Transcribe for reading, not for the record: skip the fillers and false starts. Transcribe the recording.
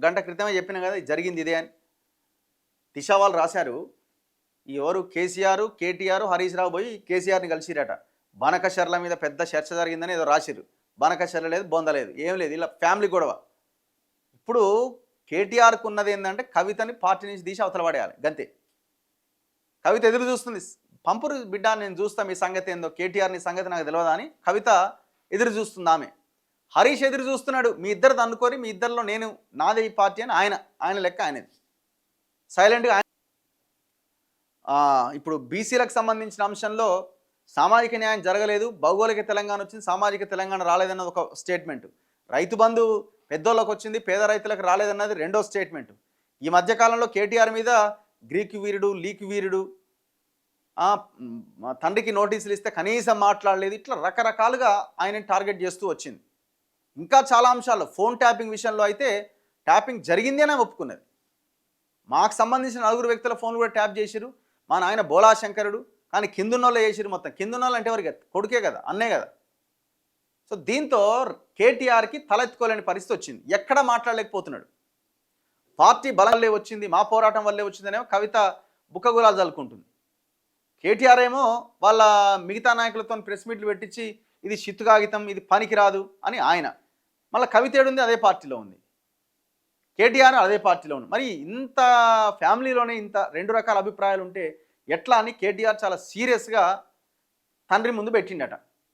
గంట క్రితమే చెప్పిన కదా జరిగింది ఇదే అని. దిశ వాళ్ళు రాశారు. ఎవరు కేసీఆర్, కేటీఆర్, హరీష్ రావు పోయి కేసీఆర్ని కలిసిరట. బనకశర్ల మీద పెద్ద చర్చ జరిగిందని ఏదో రాసిరు. బనకశర్ల లేదు, బొంద లేదు, ఏం లేదు, ఇలా ఫ్యామిలీ గొడవ. ఇప్పుడు కేటీఆర్కు ఉన్నది ఏంటంటే కవితని పార్టీ నుంచి తీసి అవతల పడేయాలి, గంతే. కవిత ఎదురు చూస్తుంది, పంపురు బిడ్డ నేను చూస్తా మీ సంగతి ఏందో, కేటీఆర్ని సంగతి నాకు తెలియదా అని కవిత ఎదురు చూస్తుంది. ఆమె హరీష్ ఎదురు చూస్తున్నాడు, మీ ఇద్దరిది అనుకోని మీ ఇద్దరిలో నేను నాదే ఈ పార్టీ అని ఆయన లెక్క ఆయనది సైలెంట్గా. ఇప్పుడు బీసీలకు సంబంధించిన అంశంలో సామాజిక న్యాయం జరగలేదు, భౌగోళిక తెలంగాణ వచ్చింది, సామాజిక తెలంగాణ రాలేదన్నది ఒక స్టేట్మెంట్. రైతు బంధు పెద్దోళ్ళకి వచ్చింది, పేద రైతులకు రాలేదన్నది రెండో స్టేట్మెంట్. ఈ మధ్యకాలంలో కేటీఆర్ మీద గ్రీకు వీరుడు, లీక్ వీరుడు, తండ్రికి నోటీసులు ఇస్తే కనీసం మాట్లాడలేదు, ఇట్లా రకరకాలుగా ఆయనని టార్గెట్ చేస్తూ వచ్చింది. ఇంకా చాలా అంశాల్లో ఫోన్ ట్యాపింగ్ విషయంలో అయితే ట్యాపింగ్ జరిగింది అనే ఒప్పుకున్నది. మాకు సంబంధించిన 4 వ్యక్తుల ఫోన్లు కూడా ట్యాప్ చేసిరు, మా నాయన బోళాశంకరుడు, కానీ కిందున్నోళ్ళే చేసిరు మొత్తం. కిందున్నోళ్ళు అంటే ఎవరికి? కొడుకే కదా, అన్నే కదా. సో దీంతో కేటీఆర్కి తలెత్తుకోలేని పరిస్థితి వచ్చింది, ఎక్కడ మాట్లాడలేకపోతున్నాడు. పార్టీ బలం వల్లే వచ్చింది, మా పోరాటం వల్లే వచ్చిందనేమో కవిత బుక్కగులాలు చల్లుకుంటుంది. కేటీఆర్ ఏమో వాళ్ళ మిగతా నాయకులతో ప్రెస్ మీట్లు పెట్టించి ఇది చిత్తు కాగితం, ఇది పనికిరాదు అని ఆయన. మళ్ళీ కవిత ఏడుంది, అదే పార్టీలో ఉంది, కేటీఆర్ అదే పార్టీలో ఉంది. మరి ఇంత ఫ్యామిలీలోనే ఇంత 2 రకాల అభిప్రాయాలు ఉంటే ఎట్లా అని కేటీఆర్ చాలా సీరియస్గా తండ్రి ముందు పెట్టిండట.